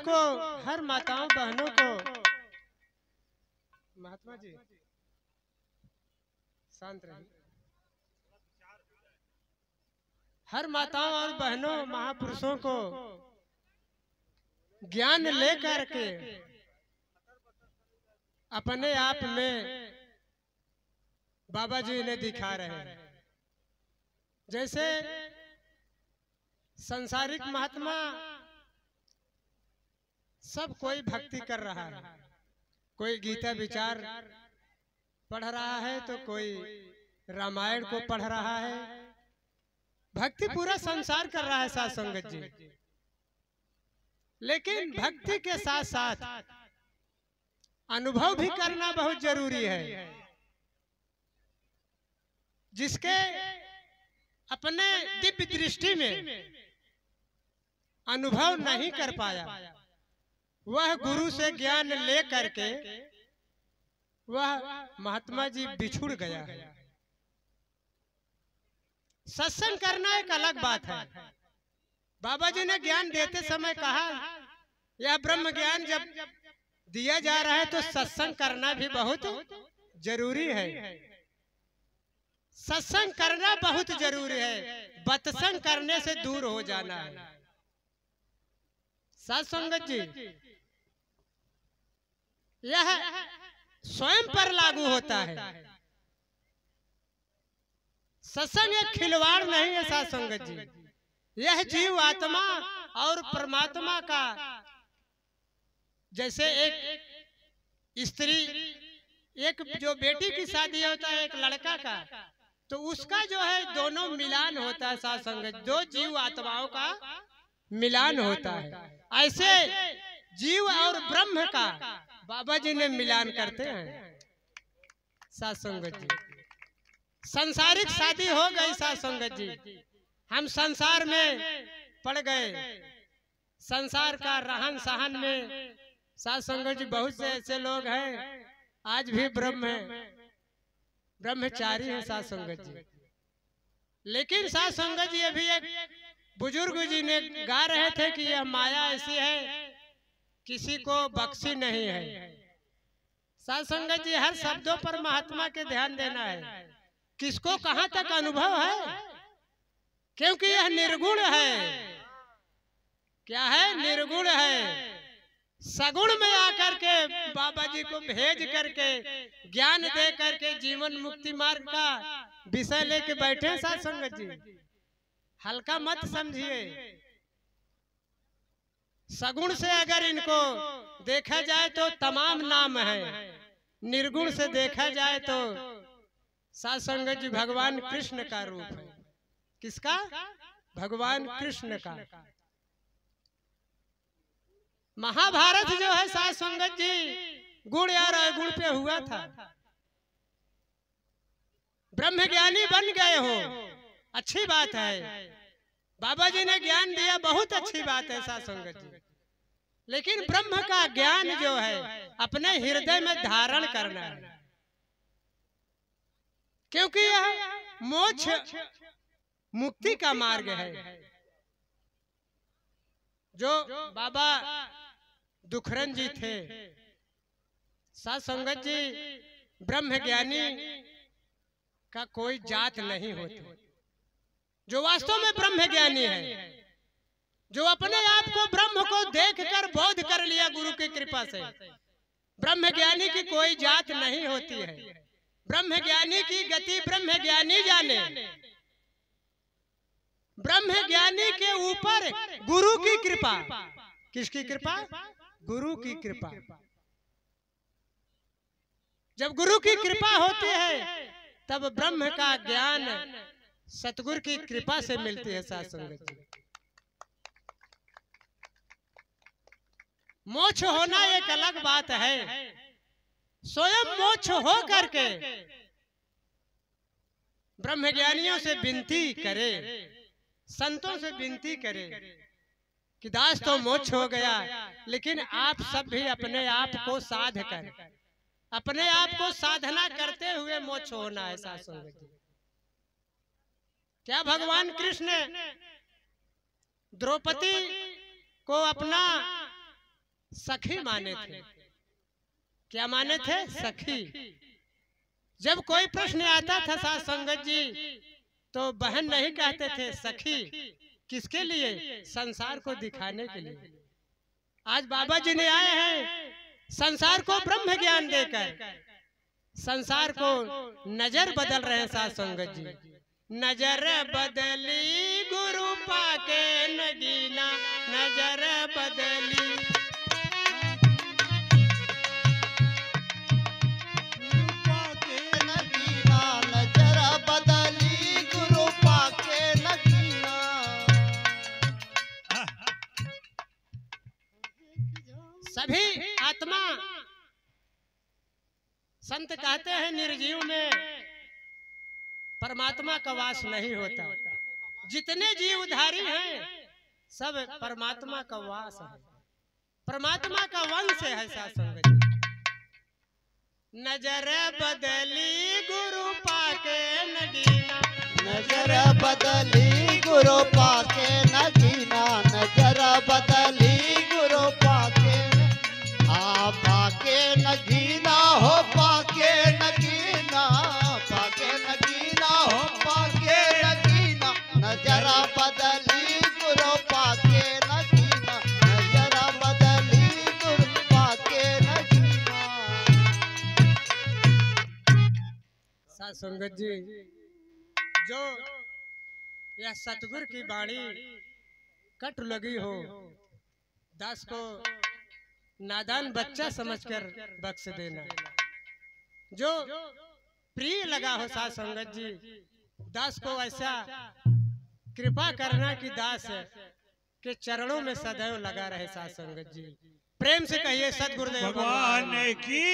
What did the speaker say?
को, हर माताओं बहनों को, महात्मा जी शांत रहिए, हर माताओं और बहनों महापुरुषों को ज्ञान लेकर के अपने आप में बाबा जी ने दिखा रहे हैं। जैसे संसारिक महात्मा सब कोई भक्ति कर रहा है, कोई गीता विचार पढ़ रहा है तो कोई रामायण को पढ़ रहा है, भक्ति पूरा संसार कर रहा है साथ संगत जी। लेकिन भक्ति के साथ साथ अनुभव भी करना बहुत जरूरी है। जिसके अपने दिव्य दृष्टि में अनुभव नहीं कर पाया, वह गुरु से ज्ञान ले करके वह महात्मा जी बिछुड़ गया है। सत्संग करना एक अलग बात है। बाबा जी ने ज्ञान देते समय कहा, यह ब्रह्म ज्ञान जब दिया जा रहा है तो सत्संग करना भी बहुत जरूरी है। सत्संग करना बहुत जरूरी है, बतसंग करने से दूर हो जाना है। साथ संगत जी, यह स्वयं पर लागू होता है। सत्संग एक खिलवाड़ नहीं है साथ संगत जी, यह जीव आत्मा और परमात्मा का, जैसे एक स्त्री, एक जो बेटी की शादी होता है एक लड़का का, तो उसका जो है दोनों मिलान होता है साथ संगत, दो जीव आत्माओं का मिलान होता है। ऐसे जीव और ब्रह्म का बाबा जी ने मिलान करते हैं साथ संगत जी। संसारिक शादी हो गई साथ संगत जी, हम संसार में पड़ गए, संसार का रहन सहन में साथ संगत जी बहुत से ऐसे लोग हैं आज भी ब्रह्मचारी है साथ संगत जी। लेकिन साथ संगत जी अभी एक बुजुर्ग जी ने गा रहे थे कि यह माया ऐसी है किसी को बख्शी नहीं है। साथ संगत जी, हर शब्दों पर महात्मा के ध्यान देना है, किसको कहां तक अनुभव है, क्योंकि यह निर्गुण है। क्या है? निर्गुण है। सगुण में आकर के बाबा जी को भेज करके ज्ञान दे करके जीवन मुक्ति मार्ग का विषय लेके बैठे साथ संगत जी, हल्का मत समझिए। सगुण से अगर इनको देखा जाए तो तमाम नाम है, निर्गुण से देखा जाए तो साथ संगत जी भगवान कृष्ण का रूप है। किसका? भगवान कृष्ण का। महाभारत जो है साथ संगत जी गुण और अवगुण पे हुआ था। ब्रह्म ज्ञानी बन गए हो, अच्छी बात है, बाबा जी ने ज्ञान दिया, बहुत अच्छी बात है साथ संगत जी। लेकिन ब्रह्म का ज्ञान जो है अपने हृदय में धारण करना है, क्योंकि यह मोक्ष मुक्ति का मार्ग है। जो बाबा दुखरन जी थे साथ संगत जी, ब्रह्म ज्ञानी का कोई जात नहीं होती। जो वास्तव में ब्रह्म ज्ञानी है, जो अपने आप को ब्रह्म को देखकर बोध कर लिया गुरु की कृपा से, ब्रह्म ज्ञानी की कोई जात नहीं होती है। ब्रह्म ज्ञानी की गति ब्रह्म ज्ञानी जाने। ब्रह्म ज्ञानी के ऊपर गुरु की कृपा। किसकी कृपा? गुरु की कृपा। जब गुरु की कृपा होती है तब ब्रह्म का ज्ञान सतगुरु की कृपा से मिलती है साथ संगत जी। मोक्ष होना एक अलग बात है, स्वयं मोक्ष हो करके ब्रह्मज्ञानियों से विनती करे, संतों से विनती करे कि दास तो मोक्ष हो गया, लेकिन आप सब भी अपने आप को साध कर, अपने आप को साधना करते हुए मोक्ष होना है साथ संगत जी। क्या भगवान कृष्ण द्रौपदी को अपना सखी माने थे। क्या माने थे? सखी। जब कोई प्रश्न आता था साथ संगत जी तो बहन नहीं कहते थे, सखी। किसके लिए? संसार को दिखाने के लिए। आज बाबा जी ने आए हैं संसार को ब्रह्म ज्ञान देकर, संसार को नजर बदल रहे हैं साथ संगत जी। नजर बदली गुरु पाके नगीना, नजर बदली। सभी आत्मा, संत कहते हैं निर्जीव में परमात्मा का वास नहीं होता। जितने जीवधारी हैं सब परमात्मा का वास है, परमात्मा का वंश है साथ संगत जी। नजर बदली गुरु पाके नगीना, नजर बदली गुरु पाके नगीना, नजर बदली गुरु पाके पाके नगीना हो, पाके नगीना, पाके नगीना हो, पाके नगीना। नजर बदली गुरु पाके नगीना, नजर बदली गुरु पाके नगीना। साथ संगत जी, जो यह सतगुरु की वाणी कट लगी हो, दास को नादान बच्चा समझकर बख्श देना। जो प्रिय लगा हो साथ संगत जी, दास को ऐसा कृपा करना कि दास के चरणों में सदैव लगा रहे साथ संगत जी। प्रेम से कहिए सद्गुरुदेव भगवान की।